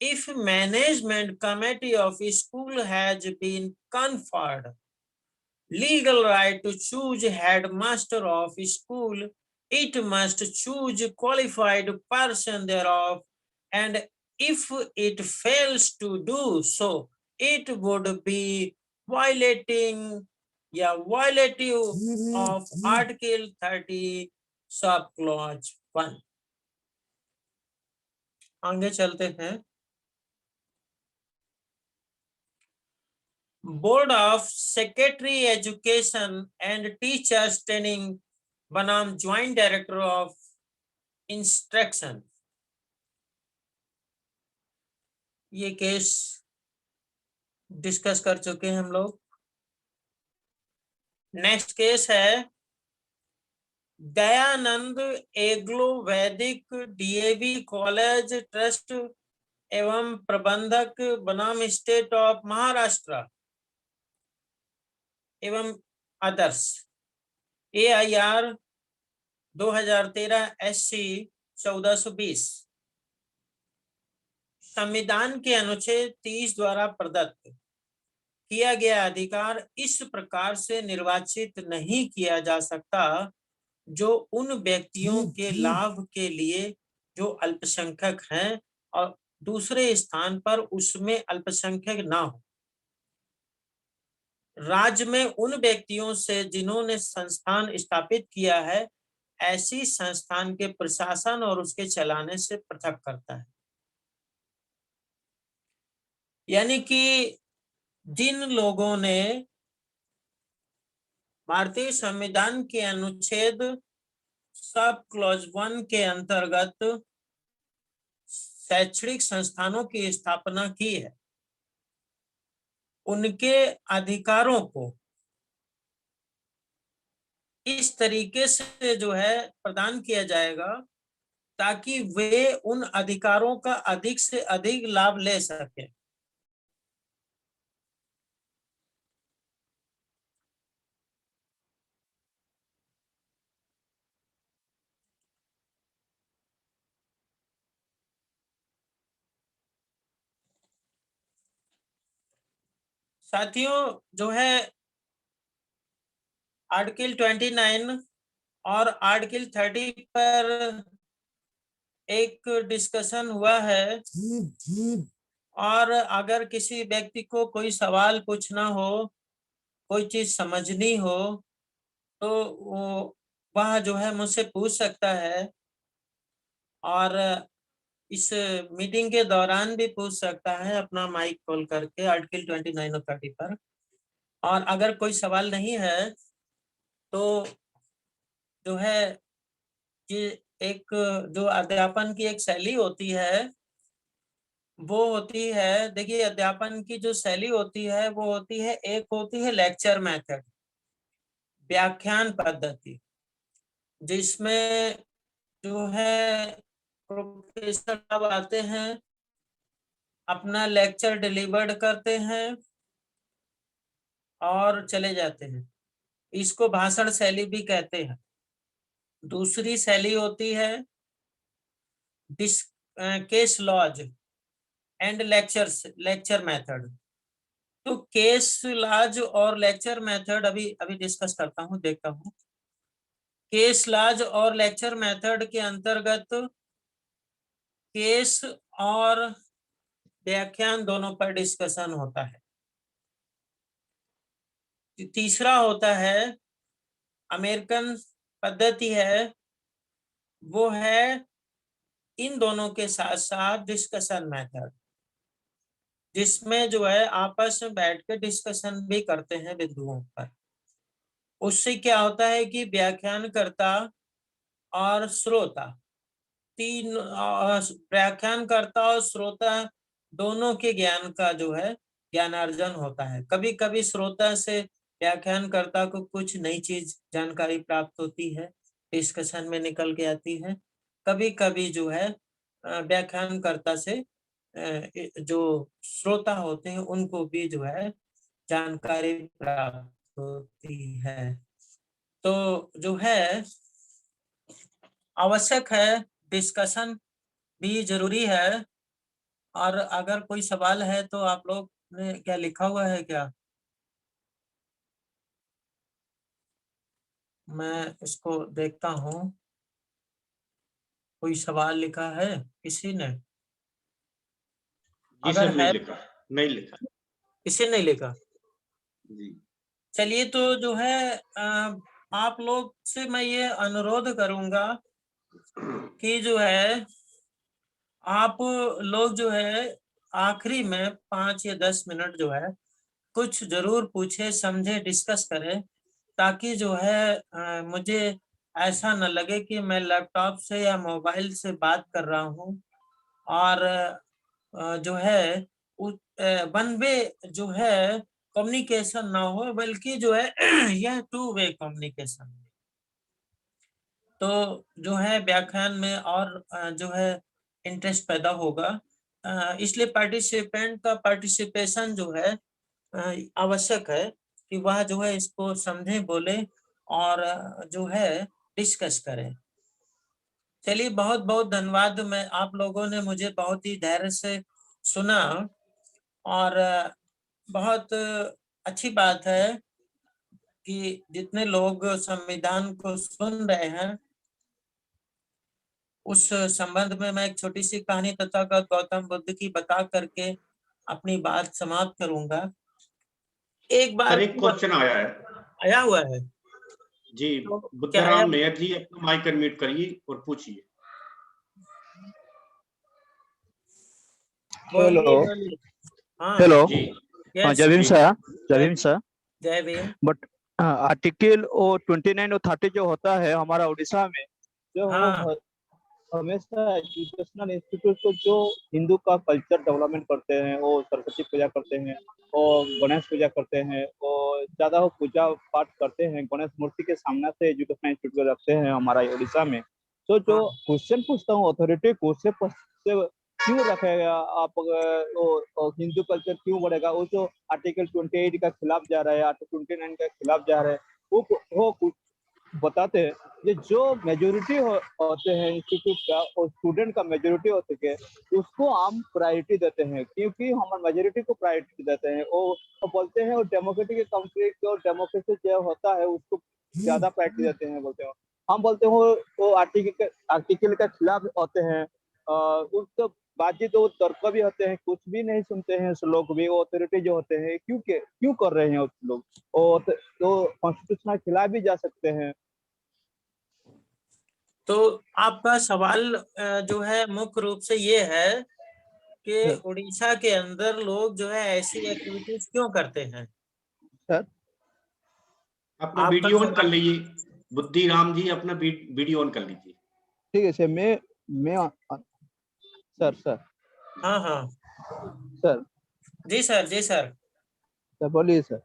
If management committee of school has been conferred legal right to choose headmaster of school, it must choose qualified person thereof, and if it fails to do so, it would be violative of Article 30 sub clause 1। आगे चलते हैं। Board of secretary education and teachers training बनाम joint director of instruction, ये case discuss कर चुके हैं हम लोग। नेक्स्ट केस है दयानंद एग्लो वैदिक डीएवी कॉलेज ट्रस्ट एवं प्रबंधक बनाम स्टेट ऑफ महाराष्ट्र एवं अदर्स, AIR 2013 SC 1420। संविधान के अनुच्छेद 30 द्वारा प्रदत्त किया गया अधिकार इस प्रकार से निर्वाचित नहीं किया जा सकता जो उन व्यक्तियों के लाभ के लिए जो अल्पसंख्यक हैं और दूसरे स्थान पर उसमें अल्पसंख्यक ना हो। राज्य में उन व्यक्तियों से जिन्होंने संस्थान स्थापित किया है, ऐसी संस्थान के प्रशासन और उसके चलाने से पृथक करता है। यानी कि जिन लोगों ने भारतीय संविधान के अनुच्छेद सब क्लॉज 1 के अंतर्गत शैक्षणिक संस्थानों की स्थापना की है, उनके अधिकारों को इस तरीके से जो है प्रदान किया जाएगा ताकि वे उन अधिकारों का अधिक से अधिक लाभ ले सके। साथियों, जो है आर्टिकल 29 और आर्टिकल 30 पर एक डिस्कशन हुआ है, और अगर किसी व्यक्ति को कोई सवाल पूछना हो, कोई चीज समझनी हो, तो वह जो है मुझसे पूछ सकता है, और इस मीटिंग के दौरान भी पूछ सकता है अपना माइक खोल करके आर्टिकल 29 और 30 पर। और अगर कोई सवाल नहीं है तो जो है कि एक जो अध्यापन की एक शैली होती है वो होती है, देखिए अध्यापन की जो शैली होती है वो होती है, एक होती है लेक्चर मेथड, व्याख्यान पद्धति, जिसमें जो है प्रोफेसर साहब आते हैं, अपना लेक्चर डिलीवर्ड करते हैं और चले जाते हैं। इसको भाषण शैली भी कहते हैं। दूसरी शैली होती है case laws and lecture method. तो केस लॉज और लेक्चर मेथड अभी डिस्कस करता हूँ, देखता हूँ। केस लॉज और लेक्चर मेथड के अंतर्गत केस और व्याख्यान दोनों पर डिस्कशन होता है। तीसरा होता है अमेरिकन पद्धति है, वो है इन दोनों के साथ साथ डिस्कशन मेथड, जिसमें जो है आपस में बैठ के डिस्कशन भी करते हैं बिंदुओं पर। उससे क्या होता है कि व्याख्यानकर्ता और श्रोता तीन, व्याख्यानकर्ता और श्रोता दोनों के ज्ञान का जो है ज्ञानार्जन होता है। कभी कभी श्रोता से व्याख्यानकर्ता को कुछ नई चीज जानकारी प्राप्त होती है, डिस्कशन में निकल के आती है। कभी कभी जो है व्याख्यानकर्ता से जो श्रोता होते हैं उनको भी जो है जानकारी प्राप्त होती है। तो जो है आवश्यक है, डिस्कशन भी जरूरी है। और अगर कोई सवाल है तो आप लोग ने क्या लिखा हुआ है क्या? मैं इसको देखता हूँ, कोई सवाल लिखा है किसी ने? जी अगर सर, है, नहीं लिखा किसी ने लिखा? जी। चलिए, तो जो है आप लोग से मैं ये अनुरोध करूंगा कि जो है आप लोग जो है आखिरी में 5 या 10 मिनट जो है कुछ जरूर पूछे, समझे, डिस्कस करें, ताकि जो है मुझे ऐसा न लगे कि मैं लैपटॉप से या मोबाइल से बात कर रहा हूँ और जो है वन वे जो है कम्युनिकेशन ना हो, बल्कि जो है यह 2 वे कम्युनिकेशन। तो जो है व्याख्यान में और जो है इंटरेस्ट पैदा होगा। इसलिए पार्टिसिपेंट का पार्टिसिपेशन जो है आवश्यक है कि वह जो है इसको समझे, बोले और जो है डिस्कस करें। चलिए, बहुत बहुत धन्यवाद। मैं आप लोगों ने मुझे बहुत ही धैर्य से सुना और बहुत अच्छी बात है कि जितने लोग संविधान को सुन रहे हैं। उस संबंध में मैं एक छोटी सी कहानी तथागत गौतम बुद्ध की बता करके अपनी बात समाप्त करूंगा। एक बार सर, एक क्वेश्चन आया हुआ है जी। तो बुद्धराम मेहर जी, अपना माइक अनम्यूट करिए और पूछिए। हेलो हेलो, जी जय भीम सर। जय भीम सर। जय भीम। बट आर्टिकल 29 और 30 जो होता है हमारा उड़ीसा में, जो हाँ। हमेशा एजुकेशनल इंस्टीट्यूट को जो हिंदू का कल्चर डेवलपमेंट करते हैं, वो सरस्वती पूजा करते हैं और गणेश पूजा करते हैं और ज्यादा वो पूजा पाठ करते हैं, गणेश मूर्ति के सामने से एजुकेशनल इंस्टीट्यूट को रखते हैं हमारा उड़ीसा में। तो जो क्वेश्चन पूछता हूँ अथॉरिटी को, उससे क्यों रखेगा आप? वो हिंदू कल्चर क्यों बढ़ेगा? वो जो आर्टिकल 28 का खिलाफ जा रहा है, आर्टिकल 29 का खिलाफ जा रहा है, वो कुछ बताते हैं। ये जो मेजोरिटी होते हैं इंस्टीट्यूट का और स्टूडेंट का मेजोरिटी होते हैं, उसको हम प्रायोरिटी देते हैं, क्योंकि हम मेजोरिटी को प्रायोरिटी देते हैं। वो बोलते हैं और डेमोक्रेटिक कंट्री को डेमोक्रेसी जो होता है उसको ज्यादा प्रायोरिटी देते हैं, बोलते हैं। हम बोलते हैं वो आर्टिकल के खिलाफ होते हैं। उसको बातचीत तो तर्क भी होते हैं, कुछ भी नहीं सुनते हैं लोग भी। वो अथॉरिटी जो होते हैं क्यों कर रहे हैं उस लोग, और तो कॉन्स्टिट्यूशनल खिलाफ भी जा सकते हैं। तो आपका सवाल जो है मुख्य रूप से ये है कि उड़ीसा के अंदर लोग जो है ऐसी एक्टिविटीज क्यों करते हैं? सर, अपना वीडियो ऑन कर लीजिए। बुद्धिराम जी, अपना वीडियो ऑन कर लीजिए। ठीक है सर। मैं सर। हाँ हाँ सर। जी सर, जी सर। सर बोलिए सर।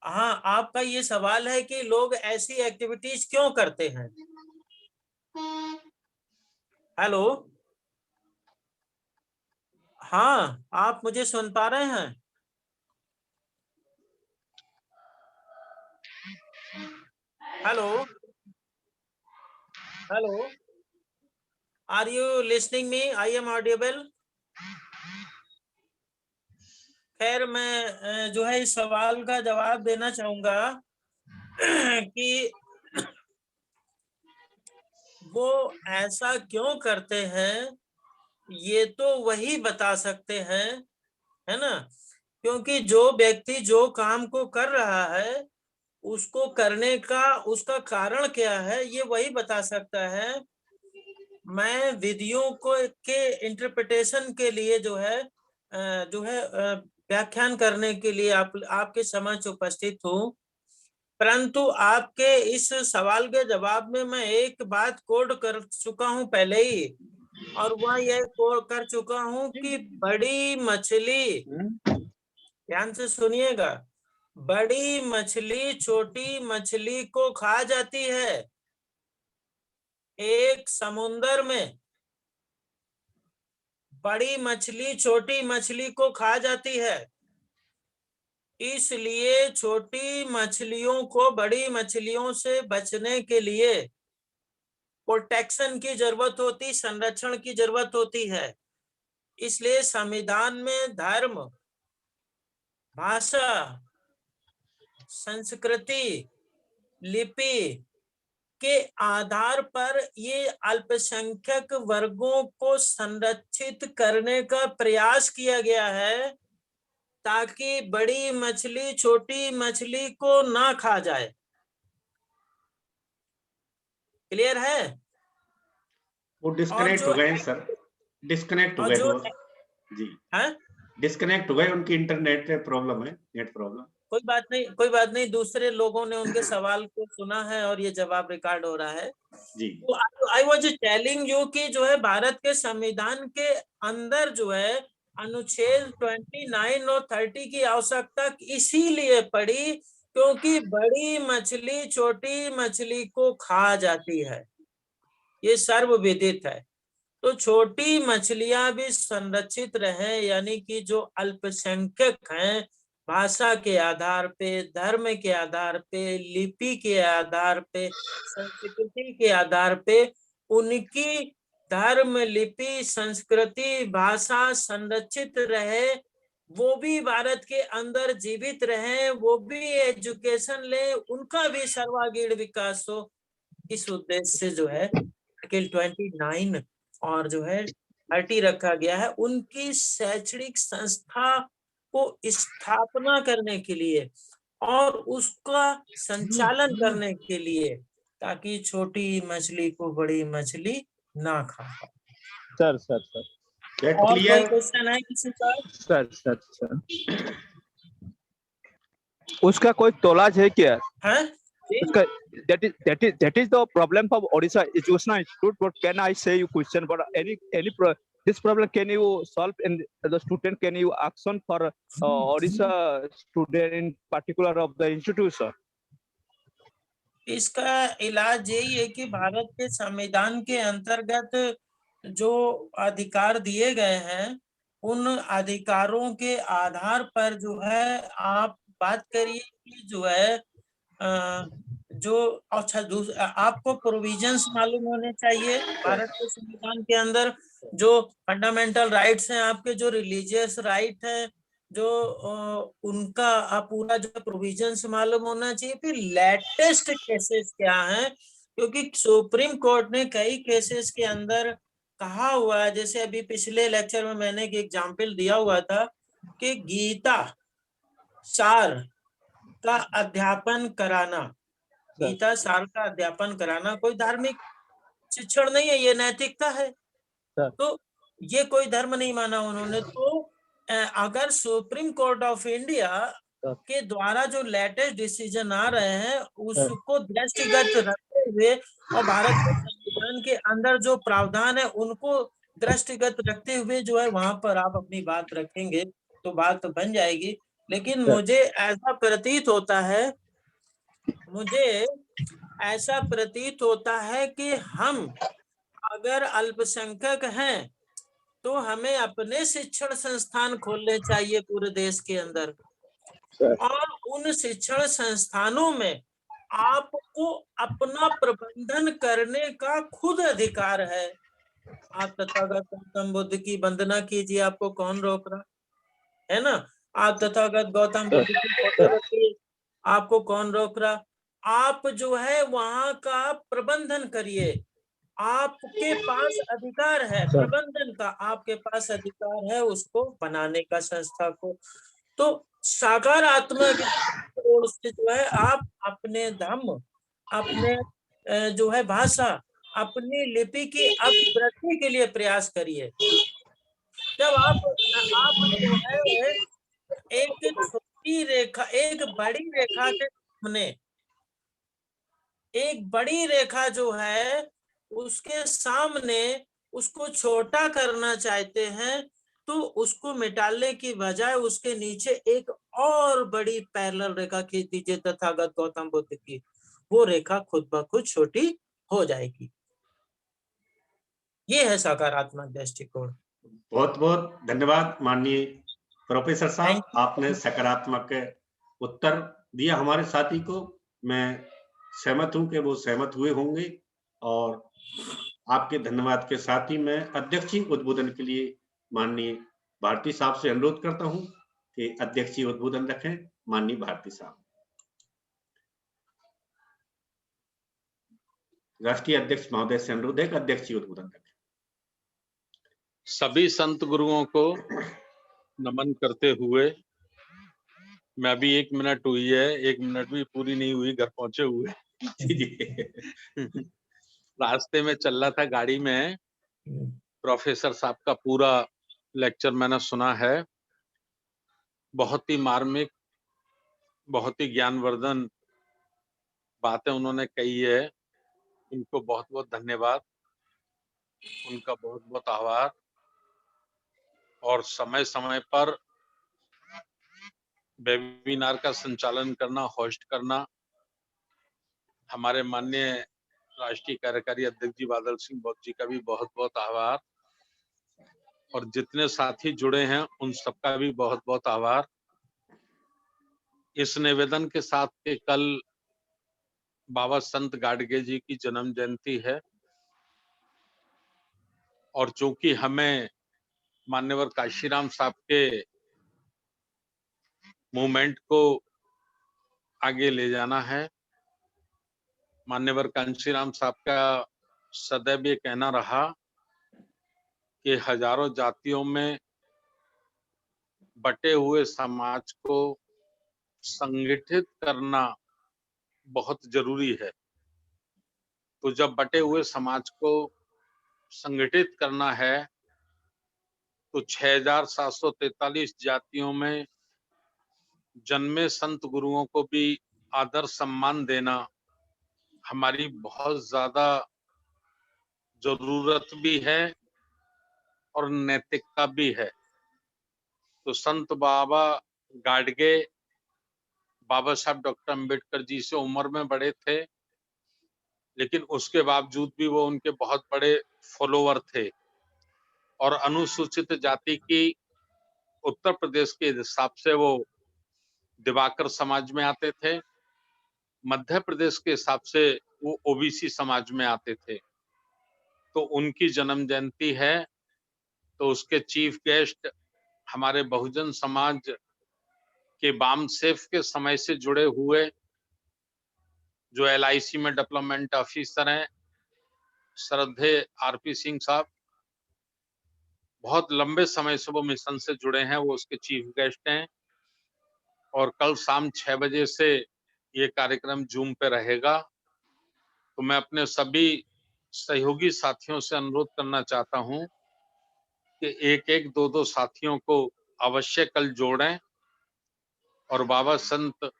हाँ, आपका ये सवाल है कि लोग ऐसी एक्टिविटीज क्यों करते हैं। हेलो, हाँ, आप मुझे सुन पा रहे हैं? Hello, hello, are you listening me? I am audible? खैर, मैं जो है इस सवाल का जवाब देना चाहूंगा कि वो ऐसा क्यों करते हैं, ये तो वही बता सकते हैं, है ना। क्योंकि जो व्यक्ति जो काम को कर रहा है उसको करने का उसका कारण क्या है, ये वही बता सकता है। मैं विधियों को के इंटरप्रिटेशन के लिए जो है व्याख्यान करने के लिए आपके समक्ष उपस्थित हूँ। परंतु आपके इस सवाल के जवाब में मैं एक बात कोड कर चुका हूँ पहले ही, और वह यह कोड कर चुका हूँ कि बड़ी मछली, ध्यान से सुनिएगा, बड़ी मछली छोटी मछली को खा जाती है। एक समुंदर में बड़ी मछली छोटी मछली को खा जाती है, इसलिए छोटी मछलियों को बड़ी मछलियों से बचने के लिए प्रोटेक्शन की जरूरत होती, संरक्षण की जरूरत होती है। इसलिए संविधान में धर्म, भाषा, संस्कृति, लिपि के आधार पर ये अल्पसंख्यक वर्गों को संरक्षित करने का प्रयास किया गया है, ताकि बड़ी मछली छोटी मछली को ना खा जाए। क्लियर है? वो डिस्कनेक्ट हो गए सर, डिस्कनेक्ट हो गए वो जी। है, डिस्कनेक्ट हो गए, उनकी इंटरनेट प्रॉब्लम है, नेट प्रॉब्लम। कोई बात नहीं, कोई बात नहीं, दूसरे लोगों ने उनके सवाल को सुना है और ये जवाब रिकॉर्ड हो रहा है जी। तो आई वाज टेलिंग यू कि जो है भारत के संविधान के अंदर जो है अनुच्छेद 29 और 30 की आवश्यकता इसीलिए पड़ी क्योंकि बड़ी मछली छोटी मछली को खा जाती है, ये सर्वविदित है। तो छोटी मछलियां भी संरक्षित रहे, यानी कि जो अल्पसंख्यक हैं, भाषा के आधार पे, धर्म के आधार पे, लिपि के आधार पे, संस्कृति के आधार पे, उनकी धर्म, लिपि, संस्कृति, भाषा संरक्षित रहे, वो भी भारत के अंदर जीवित रहे, वो भी एजुकेशन ले, उनका भी सर्वांगीण विकास हो। इस उद्देश्य से जो है आर्टिकल 29 और जो है 30 रखा गया है, उनकी शैक्षणिक संस्था को स्थापना करने के लिए और उसका संचालन करने के लिए, ताकि छोटी मछली को बड़ी मछली ना खा पाए। सर और कोई क्वेश्चन है किसी का? सर उसका कोई तोलाज है क्या? है? उसका that is the problem of Odisha Educational Institute. What can I say you question? But this problem can you solve in the student? Can you action for Odisha student in particular of the institution? इसका इलाज यही है कि भारत के संविधान के अंतर्गत जो अधिकार दिए गए हैं, उन अधिकारों के आधार पर जो है आप बात करिए कि जो है जो अच्छा आपको प्रोविजंस मालूम होने चाहिए भारत के संविधान के अंदर, जो फंडामेंटल राइट्स हैं आपके, जो रिलीजियस राइट है, जो उनका पूरा जो प्रोविजंस मालूम होना चाहिए। फिर लेटेस्ट केसेस क्या हैं, क्योंकि सुप्रीम कोर्ट ने कई केसेस के अंदर कहा हुआ है, जैसे अभी पिछले लेक्चर में मैंने एक एग्जाम्पल दिया हुआ था कि गीता सार का अध्यापन कराना, गीता सार का अध्यापन कराना कोई धार्मिक शिक्षण नहीं है, ये नैतिकता है। तो ये कोई धर्म नहीं माना उन्होंने। तो अगर सुप्रीम कोर्ट ऑफ इंडिया के द्वारा जो लेटेस्ट डिसीजन आ रहे हैं उसको दृष्टिगत रखते हुए और भारत के संविधान के अंदर जो प्रावधान है उनको दृष्टिगत रखते हुए जो है वहां पर आप अपनी बात रखेंगे तो बात बन जाएगी। लेकिन मुझे ऐसा प्रतीत होता है कि हम अगर अल्पसंख्यक हैं तो हमें अपने शिक्षण संस्थान खोलने चाहिए पूरे देश के अंदर, और उन शिक्षण संस्थानों में आपको अपना प्रबंधन करने का खुद अधिकार है। आप तथागत गौतम बुद्ध की वंदना कीजिए, आपको कौन रोक रहा है ना? आप तथागत गौतम बुद्ध की फोटो रखिए, आपको कौन रोक रहा? आप जो है वहां का प्रबंधन करिए, आपके पास अधिकार है प्रबंधन का, आपके पास अधिकार है उसको बनाने का, संस्था को। तो सकारात्मक ओर से जो है आप अपने धर्म, अपने जो है भाषा, अपनी लिपि की अभिवृद्धि के लिए प्रयास करिए। जब आप जो है एक छोटी रेखा, एक बड़ी रेखा के सामने, एक बड़ी रेखा जो है उसके सामने उसको छोटा करना चाहते हैं, तो उसको मिटाने की बजाय उसके नीचे एक और बड़ी पैरेलल रेखा खींच दीजिए तथागत गौतम बुद्ध की, वो रेखा खुद ब खुद छोटी हो जाएगी। ये है सकारात्मक दृष्टिकोण। बहुत बहुत धन्यवाद माननीय प्रोफेसर साहब, Thank you. आपने सकारात्मक उत्तर दिया हमारे साथी को। मैं सहमत हूं कि वो सहमत हुए होंगे, और आपके धन्यवाद के साथ ही मैं अध्यक्ष जी उद्बोधन के लिए माननीय भारती साहब से अनुरोध करता हूं कि अध्यक्ष जी उद्बोधन रखें। माननीय भारती साहब, राष्ट्रीय अध्यक्ष महोदय से अनुरोध है कि अध्यक्ष जी उद्बोधन रखें। सभी संत गुरुओं को नमन करते हुए, मैं भी 1 मिनट हुई है, 1 मिनट भी पूरी नहीं हुई घर पहुंचे हुए। रास्ते में चल रहा था गाड़ी में, प्रोफेसर साहब का पूरा लेक्चर मैंने सुना है। बहुत ही मार्मिक, बहुत ही ज्ञानवर्धन बातें उन्होंने कही है। उनको बहुत बहुत धन्यवाद, उनका बहुत बहुत आभार। और समय समय पर वेबिनार का संचालन करना, होस्ट करना, हमारे माननीय राष्ट्रीय कार्यकारी अध्यक्ष जी बादल सिंह बौद्ध जी का भी बहुत बहुत आभार, और जितने साथी जुड़े हैं उन सबका भी बहुत बहुत आभार। इस निवेदन के साथ कि कल बाबा संत गाडगे जी की जन्म जयंती है, और चूंकि हमें मान्यवर काशीराम साहब के मूवमेंट को आगे ले जाना है, मान्यवर कांशीराम साहब का सदैव ये कहना रहा कि हजारों जातियों में बटे हुए समाज को संगठित करना बहुत जरूरी है। तो जब बटे हुए समाज को संगठित करना है, तो 6743 जातियों में जन्मे संत गुरुओं को भी आदर सम्मान देना हमारी बहुत ज्यादा जरूरत भी है और नैतिकता भी है। तो संत बाबा गाडगे बाबा साहब डॉक्टर अंबेडकर जी से उम्र में बड़े थे, लेकिन उसके बावजूद भी वो उनके बहुत बड़े फॉलोवर थे, और अनुसूचित जाति की उत्तर प्रदेश के हिसाब से वो दिवाकर समाज में आते थे, मध्य प्रदेश के हिसाब से वो ओबीसी समाज में आते थे। तो उनकी जन्म जयंती है, तो उसके चीफ गेस्ट हमारे बहुजन समाज के बाम सेफ के समय से जुड़े हुए जो LIC में डेवलपमेंट ऑफिसर हैं, श्रद्धेय RP सिंह साहब, बहुत लंबे समय से वो मिशन से जुड़े हैं, वो उसके चीफ गेस्ट हैं। और कल शाम 6 बजे से ये कार्यक्रम जूम पे रहेगा। तो मैं अपने सभी सहयोगी साथियों से अनुरोध करना चाहता हूं कि एक एक दो दो साथियों को अवश्य कल जोड़ें, और बाबा संत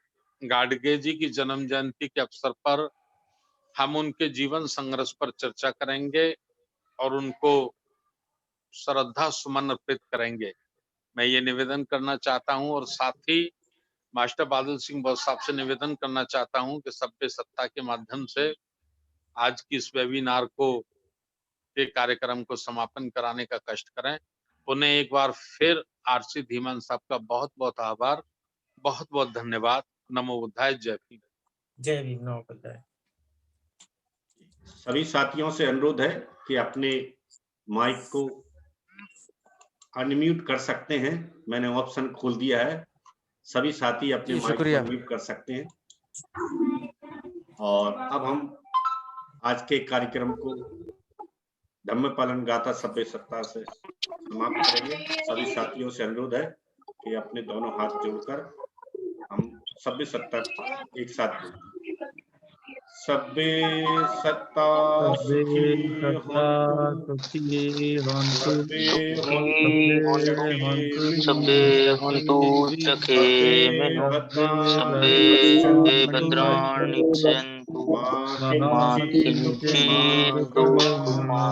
गाडगे जी की जन्म जयंती के अवसर पर हम उनके जीवन संघर्ष पर चर्चा करेंगे और उनको श्रद्धा सुमन अर्पित करेंगे। मैं ये निवेदन करना चाहता हूं, और साथ ही मास्टर बादल सिंह बोस साहब से निवेदन करना चाहता हूं कि सभ्य सत्ता के माध्यम से आज की इस वेबिनार को के कार्यक्रम को समापन कराने का कष्ट करें। पुनः एक बार फिर आरसी धीमान साहब का बहुत बहुत आभार, बहुत बहुत धन्यवाद। नमो बुद्धाय, जय भीम। जय भीम, नमो बुद्धाय। सभी साथियों से अनुरोध है कि अपने माइक को अनम्यूट कर सकते हैं। मैंने ऑप्शन खोल दिया है, सभी साथी अपने माइक को अनम्यूट कर सकते हैं। और अब हम आज के कार्यक्रम को धम्म पालन गाथा सभ्य सत्ता से समाप्त करेंगे। सभी साथियों से अनुरोध है कि अपने दोनों हाथ जोड़कर हम सभ्य सत्ता एक साथ बोलें। सभ्य सत्ता सुखी होन्तु, सभ्ये हन्तु चखे मेनो, सभ्ये भद्राणि पश्यन्तु, मा किञ्चित् दुःखमाप्नुयात्।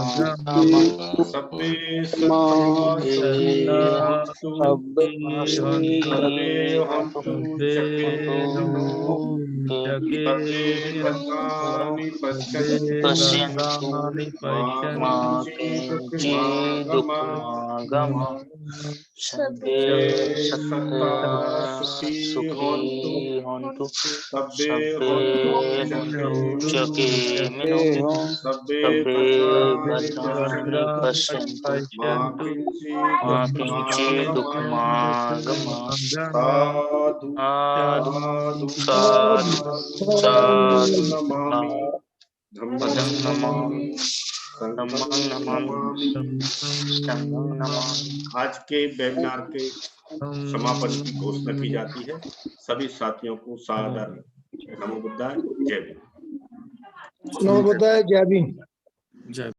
सभ्ये सत्ता सुखी होन्तु, चखे मेनो, सभ्ये भद्राणि पश्यन्तु, मा किञ्चित् दुःखमागमः। सभ्ये सत्ता सुखी होन्तु, सभ्ये हन्तु चखे मेनो, सभ्ये भद्राणि पश्यन्तु, मा किञ्चित् दुःखमागमः। साधु साधु साधु साधु नमामि, धम्मं नमामि, धम्मं नमामि, संघं नमामि। आज के वेबिनार के समापन की घोषणा की जाती है। सभी साथियों को सादर नमो बुद्धाय, जय भीम। नमो बुद्धाय, जय भीम।